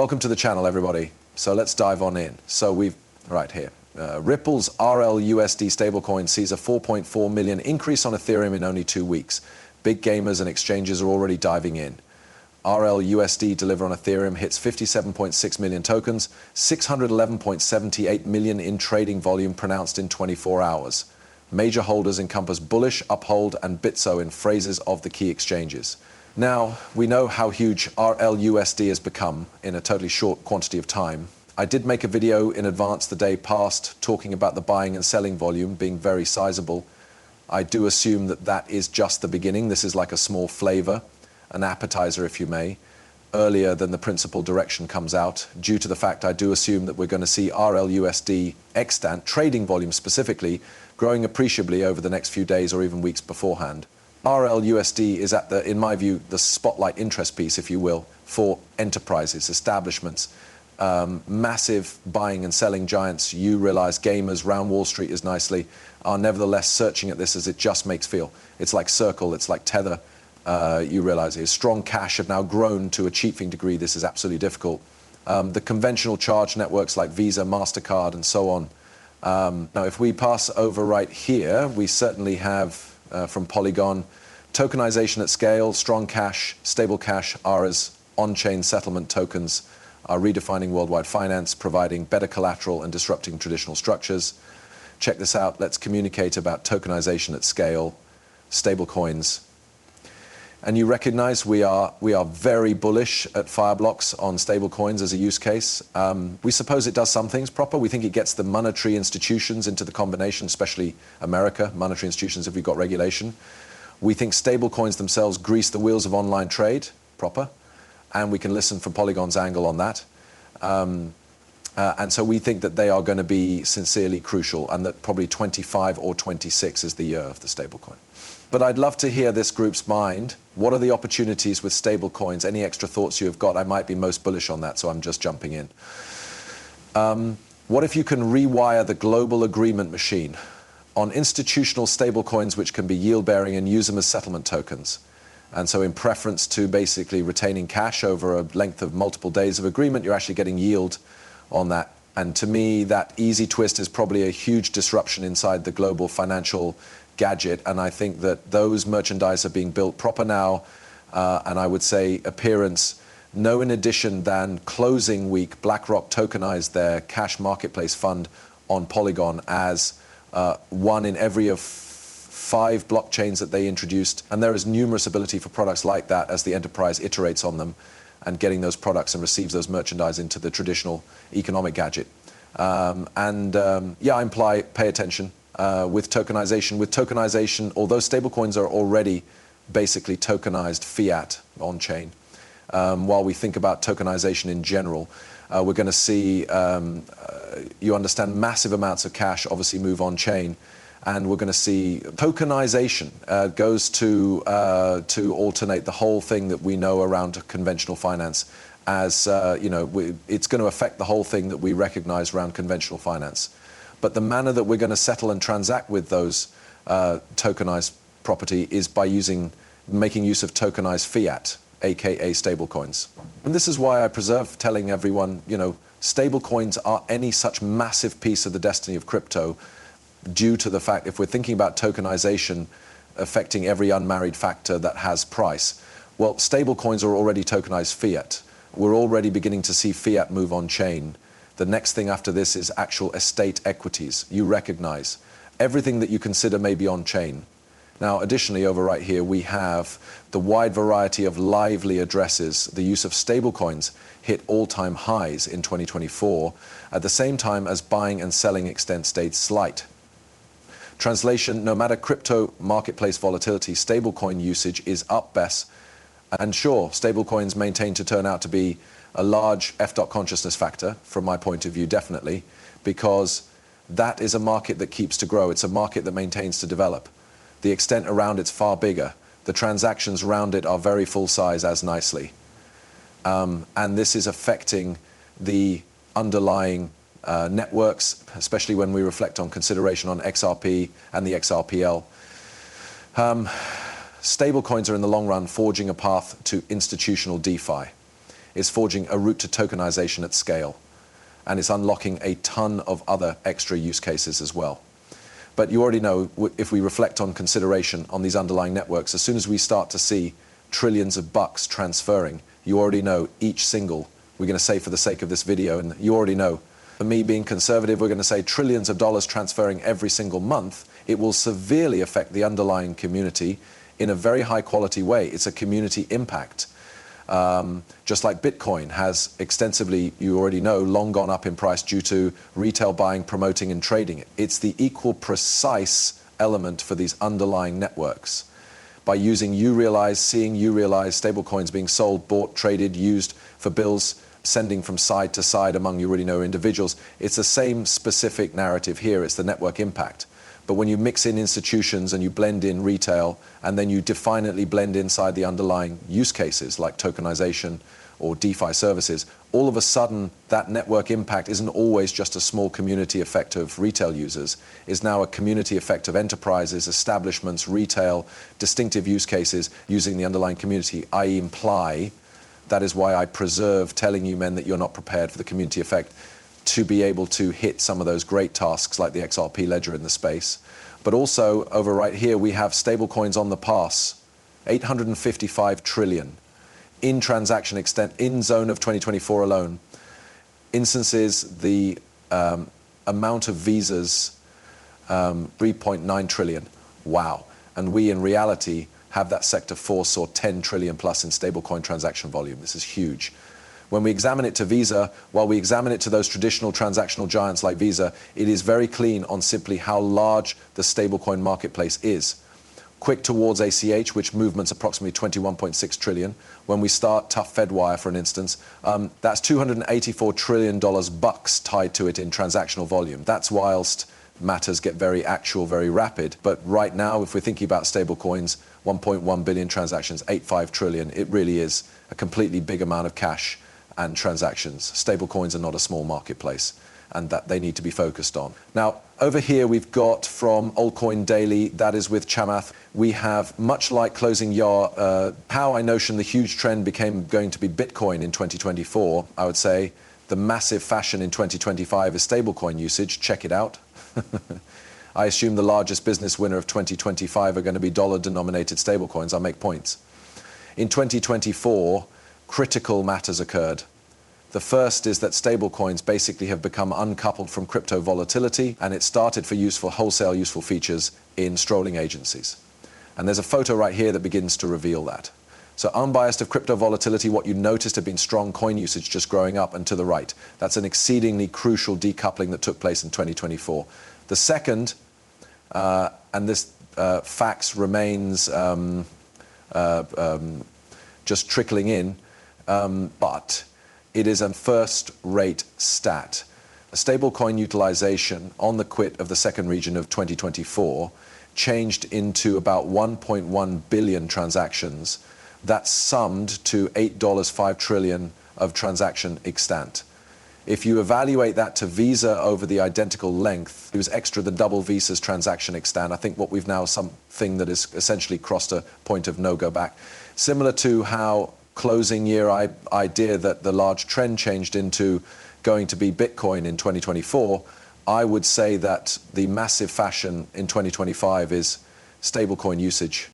Welcome to the channel, everybody. So let's dive on in. So right here. Ripple's RLUSD stablecoin sees a 4.4 million increase on Ethereum in only 2 weeks. Big gamers and exchanges are already diving in. RLUSD deliver on Ethereum hits 57.6 million tokens, 611.78 million in trading volume pronounced in 24 hours. Major holders encompass Bullish, Uphold, and Bitso in phrases of the key exchanges. Now, we know how huge RLUSD has become in a totally short quantity of time. I did make a video in advance the day past talking about the buying and selling volume being very sizable. I do assume that that is just the beginning. This is like a small flavor, an appetizer if you may, earlier than the principal direction comes out, due to the fact I do assume that we're going to see RLUSD extant trading volume specifically growing appreciably over the next few days or even weeks beforehand. RLUSD is at in my view, the spotlight interest piece, if you will, for enterprises, establishments, massive buying and selling giants. You realize gamers round Wall Street is nicely, are nevertheless searching at this as it just makes feel. It's like Circle, it's like Tether. You realize here, strong cash have now grown to a cheating degree. This is absolutely difficult. The conventional charge networks like Visa, MasterCard, and so on. Now, if we pass over right here, we certainly have from Polygon, tokenization at scale, strong cash, stable cash are as on-chain settlement tokens are redefining worldwide finance, providing better collateral and disrupting traditional structures. Check this out. Let's communicate about tokenization at scale, stable coins. And you recognize we are very bullish at Fireblocks on stable coins as a use case. We suppose it does some things proper. We think it gets the monetary institutions into the combination, especially America, monetary institutions if we've got regulation. We think stable coins themselves grease the wheels of online trade proper, and we can listen from Polygon's angle on that. And so we think that they are going to be sincerely crucial, and that probably 25 or 26 is the year of the stablecoin. But I'd love to hear this group's mind. What are the opportunities with stable coins? Any extra thoughts you have got? I might be most bullish on that, so I'm just jumping in. What if you can rewire the global agreement machine on institutional stable coins which can be yield-bearing and use them as settlement tokens? And so in preference to basically retaining cash over a length of multiple days of agreement, you're actually getting yield on that. And to me, that easy twist is probably a huge disruption inside the global financial gadget, and I think that those merchandise are being built proper now, and I would say appearance, no in addition than closing week, BlackRock tokenized their cash marketplace fund on Polygon as one in every of 5 blockchains that they introduced, and there is numerous ability for products like that as the enterprise iterates on them and getting those products and receives those merchandise into the traditional economic gadget. Yeah, I imply pay attention. With tokenization, although stablecoins are already basically tokenized fiat on-chain, while we think about tokenization in general, we're going to see, you understand, massive amounts of cash obviously move on-chain, and we're going to see tokenization goes to alternate the whole thing that we know around conventional finance, as it's going to affect the whole thing that we recognize around conventional finance. But the manner that we're going to settle and transact with those tokenized property is by making use of tokenized fiat, aka stablecoins. And this is why I preserve telling everyone, stablecoins are any such massive piece of the destiny of crypto, due to the fact if we're thinking about tokenization affecting every unmarried factor that has price, well, stablecoins are already tokenized fiat. We're already beginning to see fiat move on chain. The next thing after this is actual estate equities. You recognize everything that you consider may be on chain. Now, additionally, over right here, we have the wide variety of lively addresses. The use of stablecoins hit all-time highs in 2024, at the same time as buying and selling extent stayed slight. Translation, no matter crypto marketplace volatility, stablecoin usage is up best. And sure, stablecoins maintain to turn out to be a large consciousness factor, from my point of view, definitely, because that is a market that keeps to grow. It's a market that maintains to develop. The extent around it's far bigger. The transactions around it are very full size as nicely. And this is affecting the underlying networks, especially when we reflect on consideration on XRP and the XRPL. Stablecoins are in the long run forging a path to institutional DeFi. is forging a route to tokenization at scale. And it's unlocking a ton of other extra use cases as well. But you already know, if we reflect on consideration on these underlying networks, as soon as we start to see trillions of bucks transferring, you already know each single, we're going to say for the sake of this video, and you already know, for me being conservative, we're going to say trillions of dollars transferring every single month. It will severely affect the underlying community in a very high quality way. It's a community impact. Just like Bitcoin has extensively, you already know, long gone up in price due to retail buying, promoting and trading it. It's the equal precise element for these underlying networks. By using uRealize, seeing uRealize, stablecoins being sold, bought, traded, used for bills, sending from side to side among, you already know, individuals. It's the same specific narrative here. It's the network impact. But when you mix in institutions and you blend in retail, and then you definitely blend inside the underlying use cases like tokenization or DeFi services, all of a sudden that network impact isn't always just a small community effect of retail users. It's now a community effect of enterprises, establishments, retail, distinctive use cases using the underlying community. I imply, that is why I preserve telling you men that you're not prepared for the community effect, to be able to hit some of those great tasks like the XRP ledger in the space. But also over right here, we have stablecoins on the pass, 855 trillion in transaction extent in zone of 2024 alone. Instances, the amount of visas, 3.9 trillion. Wow. And we in reality have that sector force or 10 trillion plus in stablecoin transaction volume. This is huge. When we examine it to Visa, while we examine it to those traditional transactional giants like Visa, it is very clean on simply how large the stablecoin marketplace is. Quick towards ACH, which movement's approximately 21.6 trillion. When we start tough FedWire, for an instance, that's $284 trillion bucks tied to it in transactional volume. That's whilst matters get very actual, very rapid. But right now, if we're thinking about stablecoins, 1.1 billion transactions, 85 trillion, it really is a completely big amount of cash and transactions. Stablecoins are not a small marketplace, and that they need to be focused on. Now, over here we've got from Altcoin Daily, that is with Chamath, we have, much like closing your, how I notion the huge trend became going to be Bitcoin in 2024, I would say the massive fashion in 2025 is stablecoin usage. Check it out. I assume the largest business winner of 2025 are going to be dollar-denominated stablecoins. I'll make points. In 2024, critical matters occurred. The first is that stablecoins basically have become uncoupled from crypto volatility, and it started for useful wholesale useful features in strolling agencies. And there's a photo right here that begins to reveal that. So unbiased of crypto volatility, what you noticed had been strong coin usage just growing up and to the right. That's an exceedingly crucial decoupling that took place in 2024. The second, and this facts remains just trickling in, but it is a first-rate stat. Stablecoin utilization on the quit of the second region of 2024 changed into about 1.1 billion transactions. That summed to $8.5 trillion of transaction extant. If you evaluate that to Visa over the identical length, it was extra than double Visa's transaction extant. I think what we've now something that is essentially crossed a point of no go back. Similar to how closing year idea that the large trend changed into going to be Bitcoin in 2024, I would say that the massive fashion in 2025 is stablecoin usage.